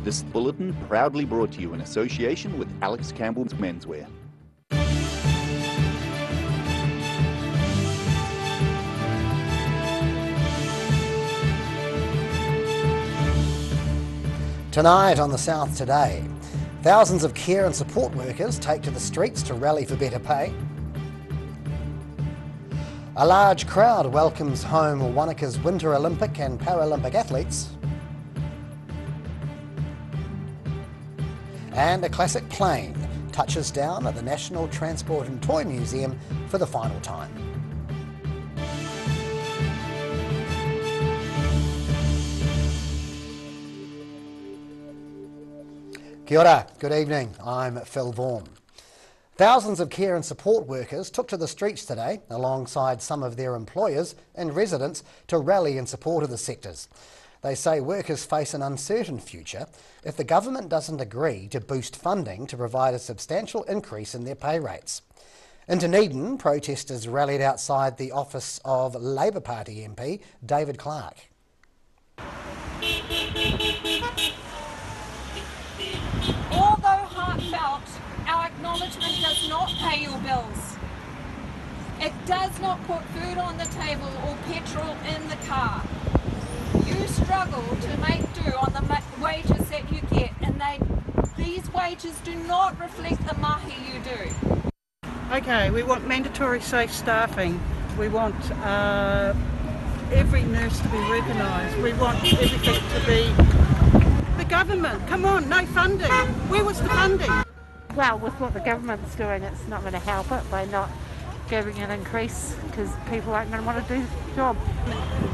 This bulletin proudly brought to you in association with Alex Campbell's Menswear. Tonight on the South Today, thousands of care and support workers take to the streets to rally for better pay. A large crowd welcomes home Wanaka's Winter Olympic and Paralympic athletes. And a classic plane touches down at the National Transport and Toy Museum for the final time. Kia ora, good evening, I'm Phil Vaughan. Thousands of care and support workers took to the streets today alongside some of their employers and residents to rally in support of the sectors. They say workers face an uncertain future if the government doesn't agree to boost funding to provide a substantial increase in their pay rates. In Dunedin, protesters rallied outside the office of Labour Party MP David Clark. Although heartfelt, our acknowledgement does not pay your bills. It does not put food on the table or petrol in the car. You struggle to make do on the wages that you get, and these wages do not reflect the mahi you do. Okay, we want mandatory safe staffing. We want every nurse to be recognised. We want everything to be... The government, come on, no funding. Where was the funding? Well, with what the government's doing, it's not going to help it by not giving an increase because people aren't going to want to do the job.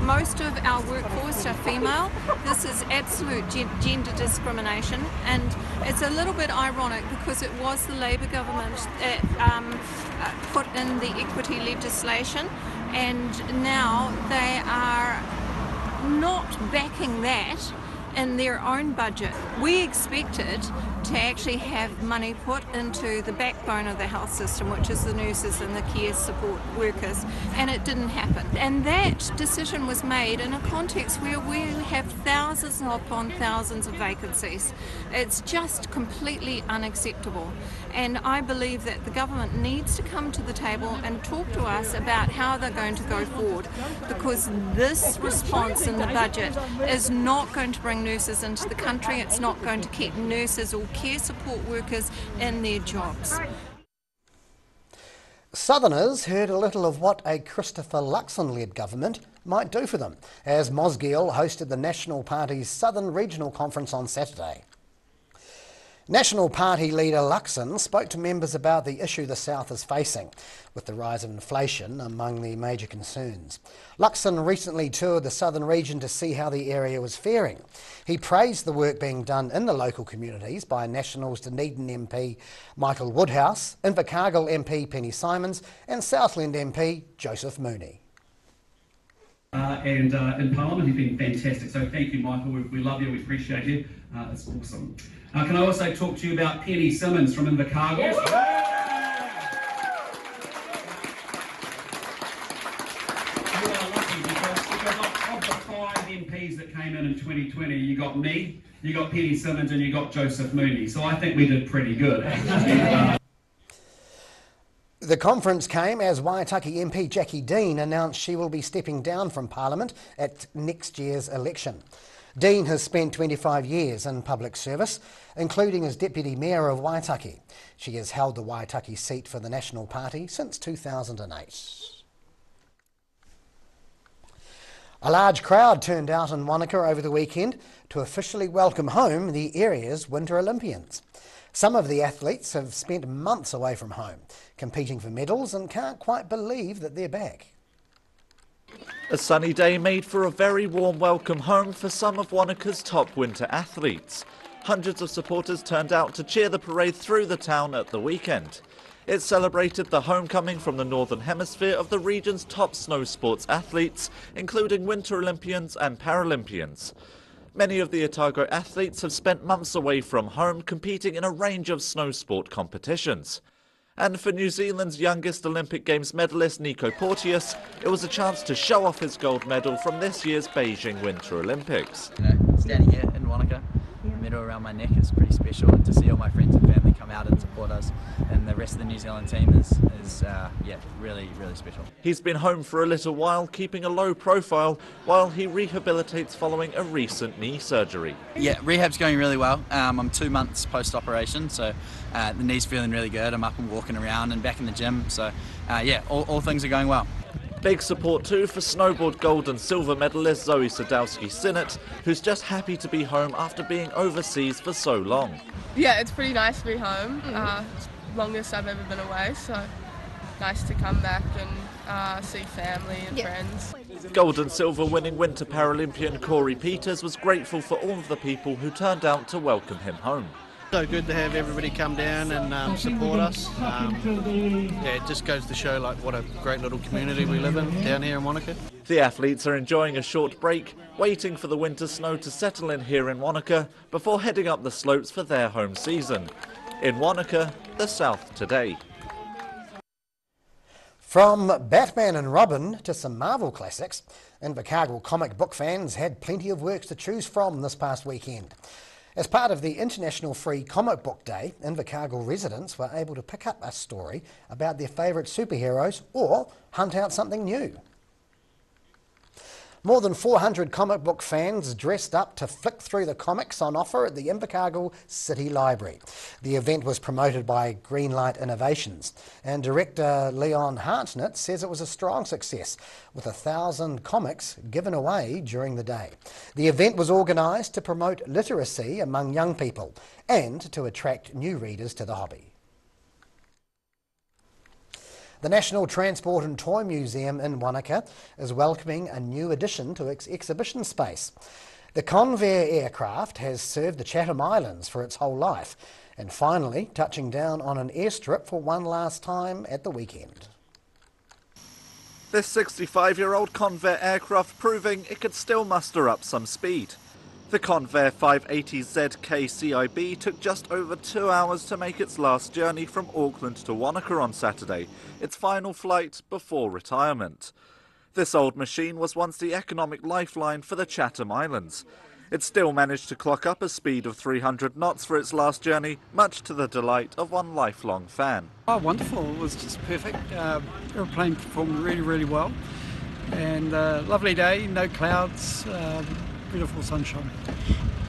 Most of our workforce are female. This is absolute gender discrimination, and it's a little bit ironic because it was the Labour government that put in the equity legislation, and now they are not backing that in their own budget. We expected to actually have money put into the backbone of the health system, which is the nurses and the care support workers, and it didn't happen. And that decision was made in a context where we have thousands upon thousands of vacancies. It's just completely unacceptable. And I believe that the government needs to come to the table and talk to us about how they're going to go forward, because this response in the budget is not going to bring nurses into the country. It's not going to keep nurses or care support workers in their jobs. Southerners heard a little of what a Christopher Luxon-led government might do for them as Mosgiel hosted the National Party's Southern Regional Conference on Saturday. National Party leader Luxon spoke to members about the issue the South is facing, with the rise of inflation among the major concerns. Luxon recently toured the southern region to see how the area was faring. He praised the work being done in the local communities by Nationals Dunedin MP Michael Woodhouse, Invercargill MP Penny Simons and Southland MP Joseph Mooney. And in Parliament he's been fantastic, so thank you Michael, we love you, we appreciate you, it's awesome. Can I also talk to you about Penny Simons from Invercargill? You are lucky because of the 5 MPs that came in 2020, you got me, you got Penny Simons and you got Joseph Mooney, so I think we did pretty good. The conference came as Waitaki MP Jackie Dean announced she will be stepping down from Parliament at next year's election. Dean has spent 25 years in public service, including as Deputy Mayor of Waitaki. She has held the Waitaki seat for the National Party since 2008. A large crowd turned out in Wanaka over the weekend to officially welcome home the area's Winter Olympians. Some of the athletes have spent months away from home, competing for medals, and can't quite believe that they're back. A sunny day made for a very warm welcome home for some of Wanaka's top winter athletes. Hundreds of supporters turned out to cheer the parade through the town at the weekend. It celebrated the homecoming from the Northern Hemisphere of the region's top snow sports athletes, including Winter Olympians and Paralympians. Many of the Otago athletes have spent months away from home competing in a range of snow sport competitions. And for New Zealand's youngest Olympic Games medalist Nico Porteous, it was a chance to show off his gold medal from this year's Beijing Winter Olympics. Standing here in Wanaka, medal around my neck is pretty special, and to see all my friends and family come out and support us and the rest of the New Zealand team is yeah, really, really special. He's been home for a little while, keeping a low profile while he rehabilitates following a recent knee surgery. Yeah, rehab's going really well. I'm 2 months post-operation, so the knee's feeling really good. I'm up and walking around and back in the gym, so yeah, all things are going well. Big support too for snowboard gold and silver medalist Zoe Sadowski-Sinnott, who's just happy to be home after being overseas for so long. Yeah, it's pretty nice to be home. It's the longest I've ever been away, so nice to come back and see family and friends. Gold and silver winning Winter Paralympian Corey Peters was grateful for all of the people who turned out to welcome him home. So good to have everybody come down and support us. Yeah, it just goes to show like what a great little community we live in down here in Wanaka. The athletes are enjoying a short break, waiting for the winter snow to settle in here in Wanaka before heading up the slopes for their home season. In Wanaka, the South Today. From Batman and Robin to some Marvel classics, Invercargill comic book fans had plenty of works to choose from this past weekend. As part of the International Free Comic Book Day, Invercargill residents were able to pick up a story about their favourite superheroes or hunt out something new. More than 400 comic book fans dressed up to flick through the comics on offer at the Invercargill City Library. The event was promoted by Greenlight Innovations, and director Leon Hartnett says it was a strong success, with 1,000 comics given away during the day. The event was organised to promote literacy among young people and to attract new readers to the hobby. The National Transport and Toy Museum in Wanaka is welcoming a new addition to its exhibition space. The Convair aircraft has served the Chatham Islands for its whole life, and finally touching down on an airstrip for one last time at the weekend. This 65-year-old Convair aircraft proving it could still muster up some speed. The Convair 580ZK CIB took just over 2 hours to make its last journey from Auckland to Wanaka on Saturday, its final flight before retirement. This old machine was once the economic lifeline for the Chatham Islands. It still managed to clock up a speed of 300 knots for its last journey, much to the delight of one lifelong fan. Oh, wonderful. It was just perfect. Aeroplane performed really, really well. And lovely day, no clouds. Beautiful sunshine.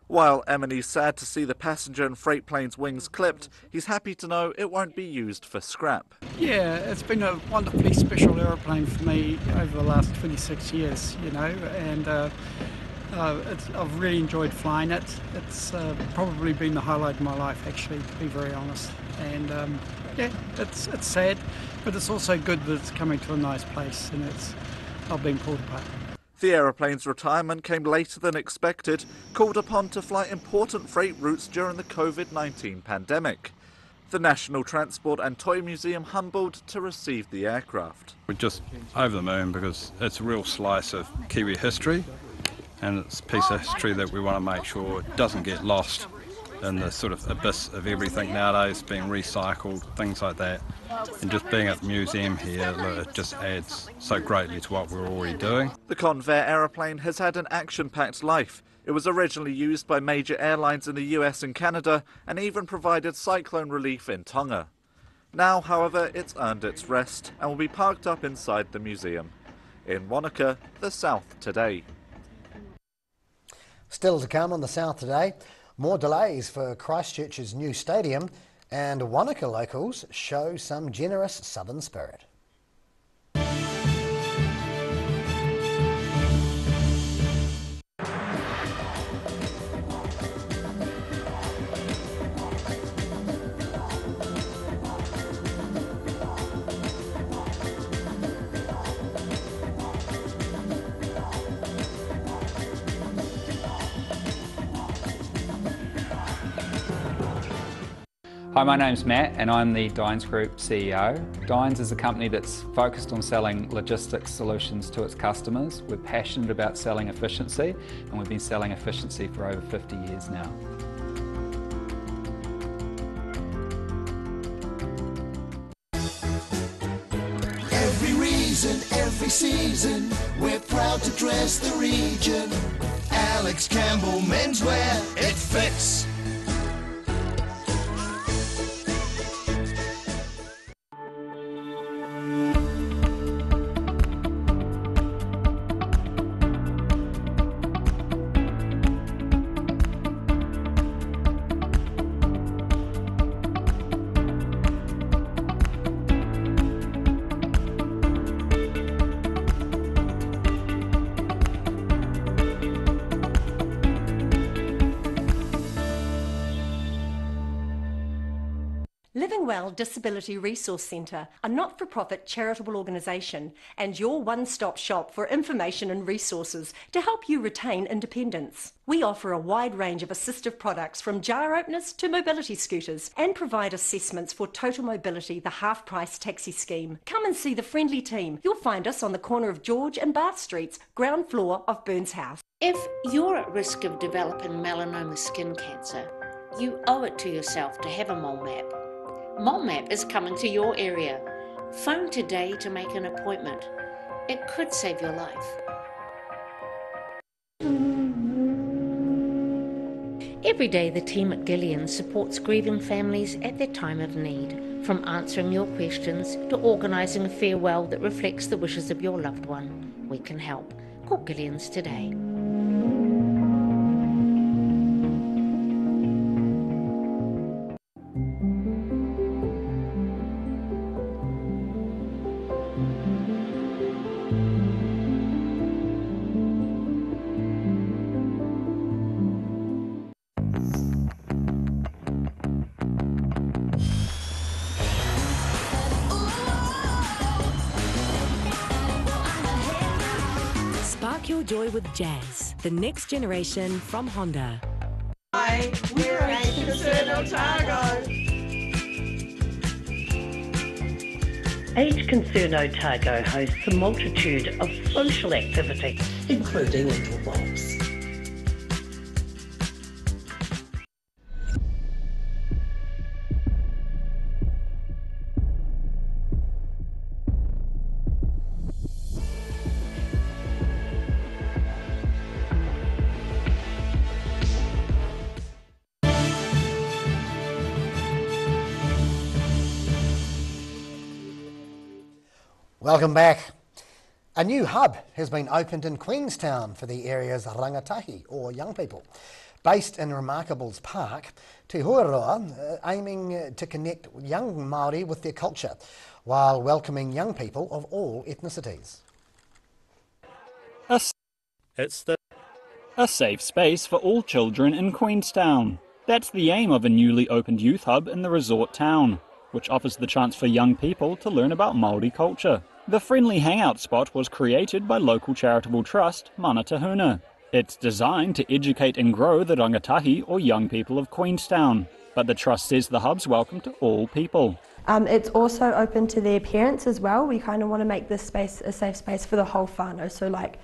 While Emily's sad to see the passenger and freight plane's wings clipped, he's happy to know it won't be used for scrap. Yeah, it's been a wonderfully special aeroplane for me over the last 26 years, you know, and I've really enjoyed flying it. It's probably been the highlight of my life, actually, to be very honest. And yeah, it's sad, but it's also good that it's coming to a nice place and it's not being pulled apart. The aeroplane's retirement came later than expected, called upon to fly important freight routes during the COVID-19 pandemic. The National Transport and Toy Museum humbled to receive the aircraft. We're just over the moon because it's a real slice of Kiwi history, and it's a piece of history that we want to make sure doesn't get lost in the sort of abyss of everything nowadays, being recycled, things like that. And just being at the museum here, it just adds so greatly to what we're already doing. The Convair aeroplane has had an action-packed life. It was originally used by major airlines in the US and Canada, and even provided cyclone relief in Tonga. Now, however, it's earned its rest and will be parked up inside the museum. In Wanaka, the South Today. Still to come on the South Today, more delays for Christchurch's new stadium, and Wanaka locals show some generous southern spirit. Hi, my name's Matt and I'm the Dines Group CEO. Dines is a company that's focused on selling logistics solutions to its customers. We're passionate about selling efficiency and we've been selling efficiency for over 50 years now. Every reason, every Every season, we're proud to dress the region. Alex Campbell Menswear, it fits. Living Well Disability Resource Centre, a not-for-profit charitable organisation and your one-stop shop for information and resources to help you retain independence. We offer a wide range of assistive products from jar openers to mobility scooters and provide assessments for Total Mobility, the half-price taxi scheme. Come and see the friendly team. You'll find us on the corner of George and Bath Streets, ground floor of Burns House. If you're at risk of developing melanoma skin cancer, you owe it to yourself to have a mole map. Mole Map is coming to your area. Phone today to make an appointment. It could save your life. Every day the team at Gillian supports grieving families at their time of need, from answering your questions to organising a farewell that reflects the wishes of your loved one. We can help. Call Gillian's today. Spark your joy with jazz, the next generation from Honda. Hi, we're a Concern Otago. Age Concern Otago hosts a multitude of social activities, including indoor walks. Welcome back. A new hub has been opened in Queenstown for the area's rangatahi, or young people. Based in Remarkables Park, Te Huaroa aiming to connect young Māori with their culture while welcoming young people of all ethnicities. It's a safe space for all children in Queenstown. That's the aim of a newly opened youth hub in the resort town, which offers the chance for young people to learn about Māori culture. The friendly hangout spot was created by local charitable trust Mana Tahuna. It's designed to educate and grow the rangatahi or young people of Queenstown, but the trust says the hub's welcome to all people. It's also open to their parents as well. We kind of want to make this space a safe space for the whole whānau, so like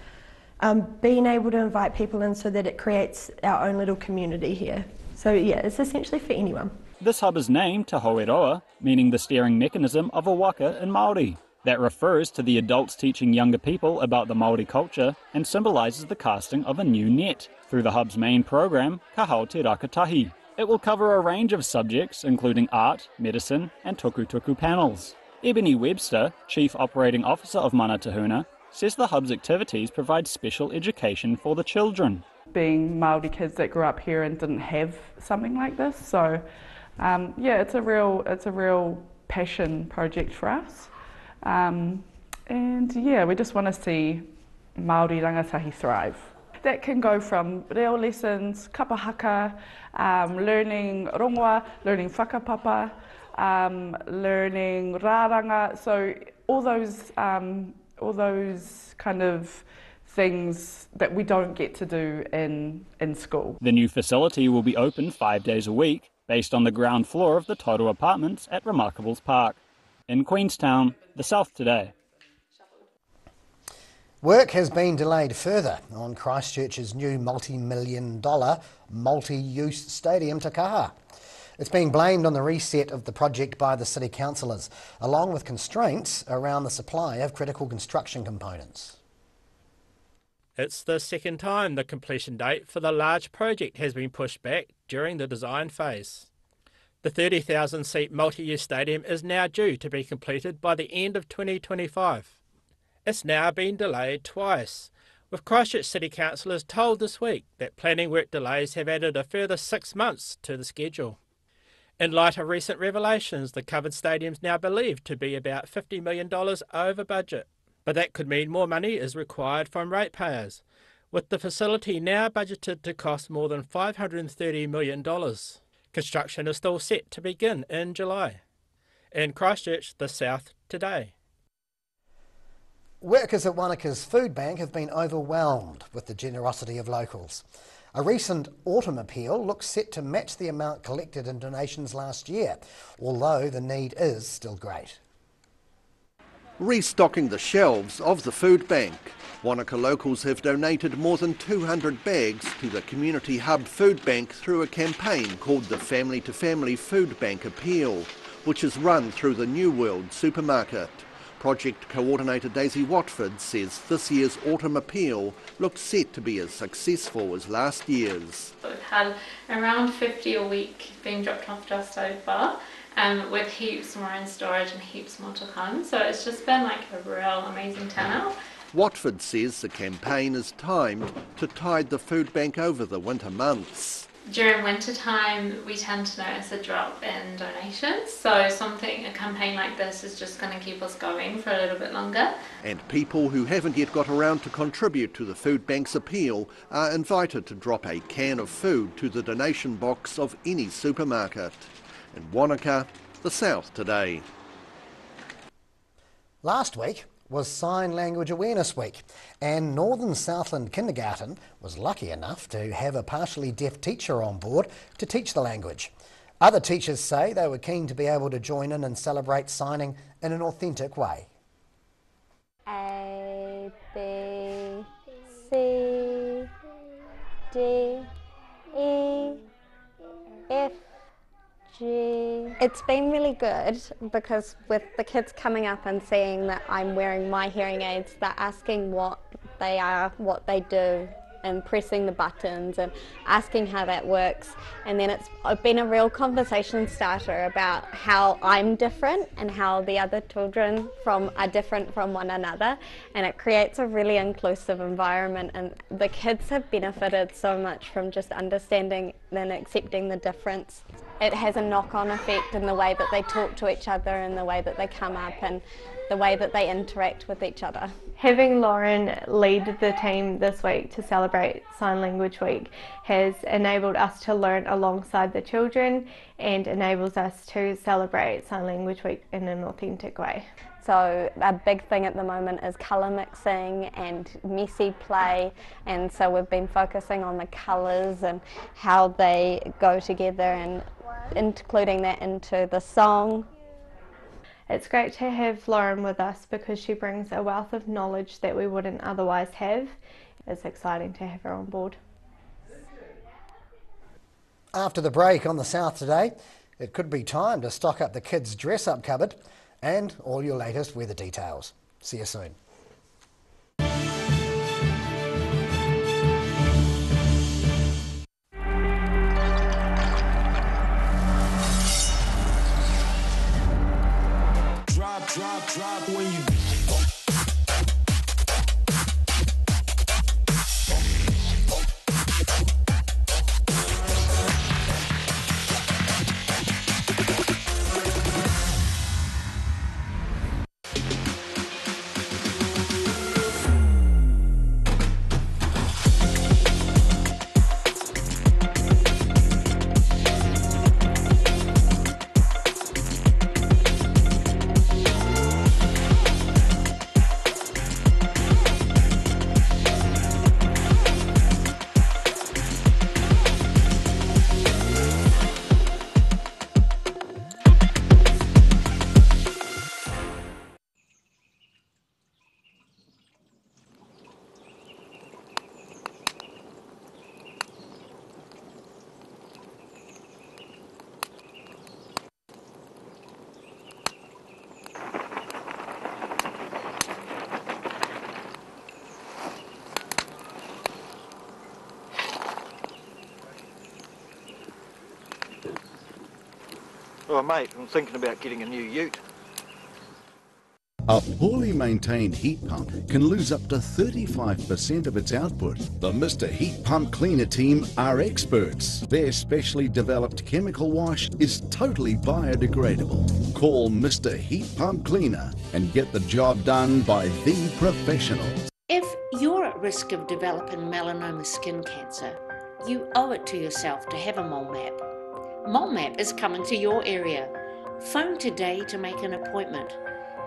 being able to invite people in so that it creates our own little community here. So yeah, it's essentially for anyone. This hub is named Te Hoeroa, meaning the steering mechanism of a waka in Māori. That refers to the adults teaching younger people about the Māori culture and symbolises the casting of a new net through the hub's main program, Ka Hau Te Rakatahi. It will cover a range of subjects including art, medicine and tuku-tuku panels. Ebony Webster, Chief Operating Officer of Mana Tahuna, says the hub's activities provide special education for the children. Being Māori kids that grew up here and didn't have something like this, so yeah, it's a real passion project for us. And yeah, we just want to see Māori rangatahi thrive. That can go from reo lessons, kapahaka, learning rongoa, learning whakapapa, learning rāranga, so all those kind of things that we don't get to do in school. The new facility will be open 5 days a week, based on the ground floor of the Toru Apartments at Remarkables Park. In Queenstown, The South Today. Work has been delayed further on Christchurch's new multi-million-dollar multi-use stadium Te Kaha. It's being blamed on the reset of the project by the city councillors, along with constraints around the supply of critical construction components. It's the second time the completion date for the large project has been pushed back during the design phase. The 30,000-seat multi-use stadium is now due to be completed by the end of 2025. It's now been delayed twice, with Christchurch City councillors told this week that planning work delays have added a further 6 months to the schedule. In light of recent revelations, the covered stadium is now believed to be about $50 million over budget. But that could mean more money is required from ratepayers, with the facility now budgeted to cost more than $530 million. Construction is still set to begin in July. In Christchurch, the South Today. Workers at Wanaka's food bank have been overwhelmed with the generosity of locals. A recent autumn appeal looks set to match the amount collected in donations last year, although the need is still great. Restocking the shelves of the food bank, Wanaka locals have donated more than 200 bags to the Community Hub Food Bank through a campaign called the Family to Family Food Bank Appeal, which is run through the New World supermarket. Project coordinator Daisy Watford says this year's autumn appeal looks set to be as successful as last year's. We've had around 50 a week being dropped off to us so far, with heaps more in storage and heaps more to come. So it's just been like a real amazing turnout. Watford says the campaign is timed to tide the food bank over the winter months. During winter time, we tend to notice a drop in donations. So a campaign like this is just going to keep us going for a little bit longer. And people who haven't yet got around to contribute to the food bank's appeal are invited to drop a can of food to the donation box of any supermarket. In Wanaka, the South Today. Last week was Sign Language Awareness Week, and Northern Southland Kindergarten was lucky enough to have a partially deaf teacher on board to teach the language. Other teachers say they were keen to be able to join in and celebrate signing in an authentic way. A, B, C, D, E, F, G. It's been really good because with the kids coming up and seeing that I'm wearing my hearing aids, they're asking what they are, what they do, and pressing the buttons and asking how that works. And then it's been a real conversation starter about how I'm different and how the other children are different from one another, and it creates a really inclusive environment, and the kids have benefited so much from just understanding and accepting the difference. It has a knock-on effect in the way that they talk to each other and the way that they come up and the way that they interact with each other. Having Lauren lead the team this week to celebrate Sign Language Week has enabled us to learn alongside the children and enables us to celebrate Sign Language Week in an authentic way. So a big thing at the moment is colour mixing and messy play, and so we've been focusing on the colours and how they go together and including that into the song. It's great to have Lauren with us because she brings a wealth of knowledge that we wouldn't otherwise have. It's exciting to have her on board. After the break on the South Today, it could be time to stock up the kids' dress-up cupboard and all your latest weather details. See you soon. Drop when you Oh mate, I'm thinking about getting a new ute. A poorly maintained heat pump can lose up to 35% of its output. The Mr. Heat Pump Cleaner team are experts. Their specially developed chemical wash is totally biodegradable. Call Mr. Heat Pump Cleaner and get the job done by the professionals. If you're at risk of developing melanoma skin cancer, you owe it to yourself to have a mole map. Mole map is coming to your area. Phone today to make an appointment.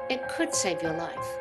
It could save your life.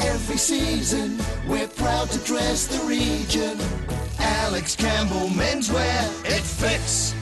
Every season, we're proud to dress the region. Alex Campbell Menswear, it fits.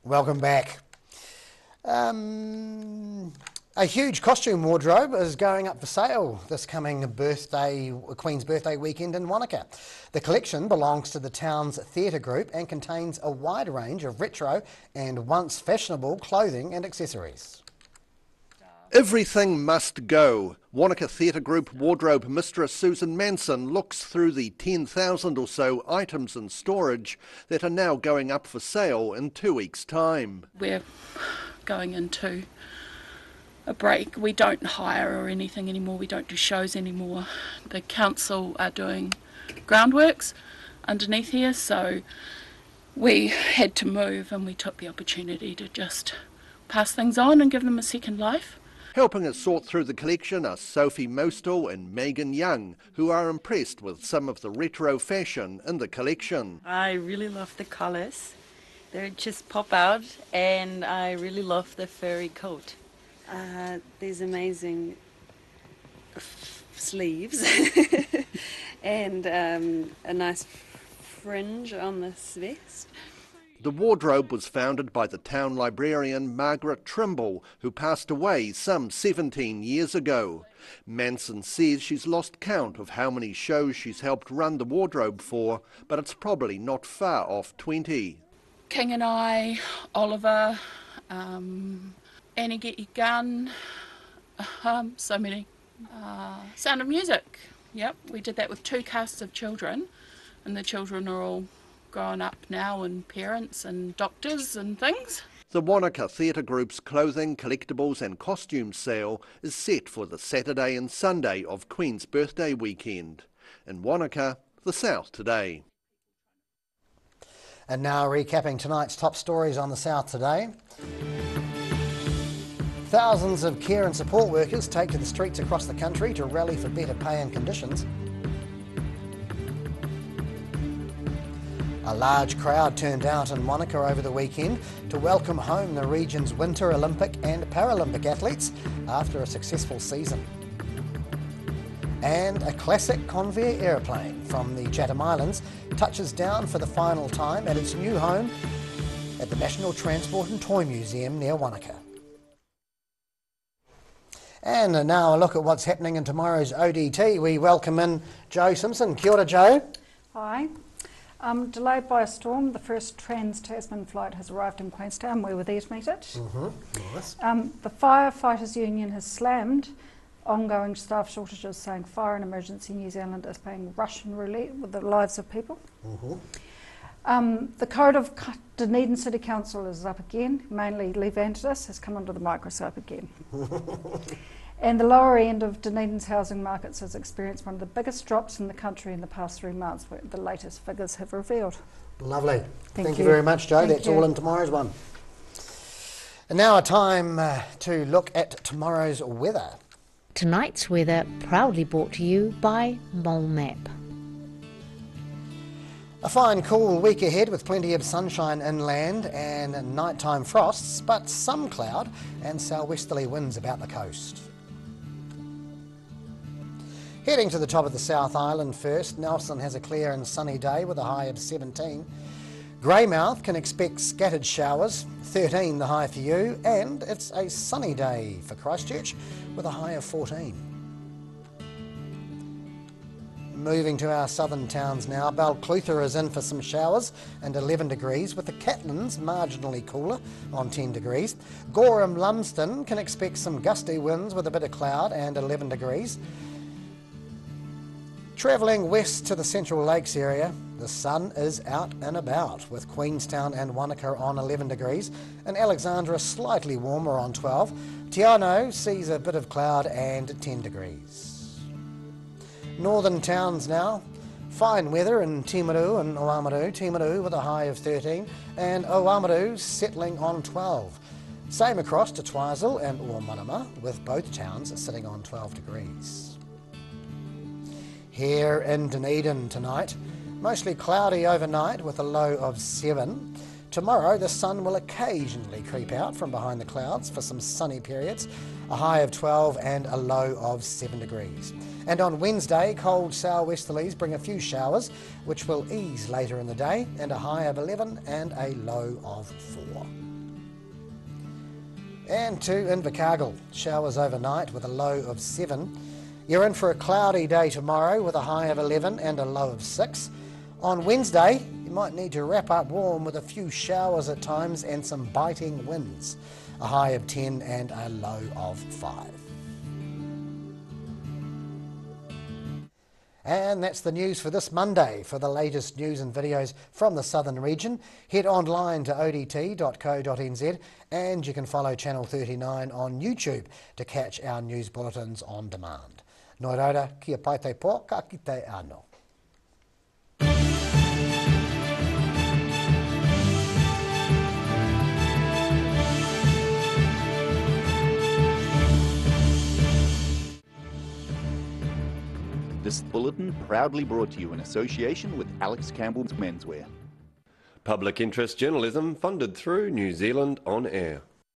Welcome back. A huge costume wardrobe is going up for sale this coming Queen's Birthday weekend in Wanaka. The collection belongs to the town's theatre group and contains a wide range of retro and once fashionable clothing and accessories. Everything must go. Wanaka Theatre Group wardrobe mistress Susan Manson looks through the 10,000 or so items in storage that are now going up for sale in 2 weeks' time. We're going into a break. We don't hire or anything anymore. We don't do shows anymore. The council are doing groundworks underneath here, so we had to move and we took the opportunity to just pass things on and give them a second life. Helping us sort through the collection are Sophie Mostel and Megan Young, who are impressed with some of the retro fashion in the collection. I really love the colours. They just pop out, and I really love the furry coat. There's amazing sleeves and a nice fringe on this vest. The wardrobe was founded by the town librarian Margaret Trimble, who passed away some 17 years ago. Manson says she's lost count of how many shows she's helped run the wardrobe for, but it's probably not far off 20. King and I, Oliver, Annie Get Your Gun, so many. Sound of Music, yep, we did that with 2 casts of children, and the children are all grown up now and parents and doctors and things. The Wanaka Theatre Group's clothing, collectibles and costumes sale is set for the Saturday and Sunday of Queen's Birthday weekend. In Wanaka, the South Today. And now recapping tonight's top stories on the South Today. Thousands of care and support workers take to the streets across the country to rally for better pay and conditions. A large crowd turned out in Wanaka over the weekend to welcome home the region's Winter Olympic and Paralympic athletes after a successful season. And a classic Convair aeroplane from the Chatham Islands touches down for the final time at its new home at the National Transport and Toy Museum near Wanaka. And now a look at what's happening in tomorrow's ODT. We welcome in Joe Simpson. Kia ora, Joe. Hi. Delayed by a storm, the first Trans-Tasman flight has arrived in Queenstown. We were there to meet it. Nice. The Firefighters Union has slammed ongoing staff shortages, saying Fire and Emergency New Zealand is playing Russian roulette with the lives of people. The code of Dunedin City Council is up again. Mainly Levantis has come under the microscope again. And the lower end of Dunedin's housing markets has experienced one of the biggest drops in the country in the past 3 months, where the latest figures have revealed. Lovely. Thank you you very much, Jo. Thank That's you. all in tomorrow's one. And now a time to look at tomorrow's weather. Tonight's weather proudly brought to you by Mole Map. A fine, cool week ahead with plenty of sunshine inland and nighttime frosts, but some cloud and southwesterly winds about the coast. Heading to the top of the South Island first, Nelson has a clear and sunny day with a high of 17. Greymouth can expect scattered showers, 13 the high for you, and it's a sunny day for Christchurch with a high of 14. Moving to our southern towns now, Balclutha is in for some showers and 11 degrees, with the Catlins marginally cooler on 10 degrees. Gorham Lumsden can expect some gusty winds with a bit of cloud and 11 degrees. Travelling west to the Central Lakes area, the sun is out and about, with Queenstown and Wanaka on 11 degrees and Alexandra slightly warmer on 12. Te Anau sees a bit of cloud and 10 degrees. Northern towns now, fine weather in Timaru and Oamaru. Timaru with a high of 13 and Oamaru settling on 12. Same across to Twizel and Ormanama, with both towns sitting on 12 degrees. Here in Dunedin tonight, mostly cloudy overnight with a low of 7. Tomorrow the sun will occasionally creep out from behind the clouds for some sunny periods, a high of 12 and a low of 7 degrees. And on Wednesday, cold southwesterlies bring a few showers, which will ease later in the day, and a high of 11 and a low of 4. And to Invercargill, showers overnight with a low of 7. You're in for a cloudy day tomorrow with a high of 11 and a low of 6. On Wednesday, you might need to wrap up warm with a few showers at times and some biting winds. A high of 10 and a low of 5. And that's the news for this Monday. For the latest news and videos from the southern region, head online to odt.co.nz, and you can follow Channel 39 on YouTube to catch our news bulletins on demand. Nō reira, kia pai te pō, ka kite anō. This bulletin proudly brought to you in association with Alex Campbell's Menswear. Public interest journalism funded through New Zealand On Air.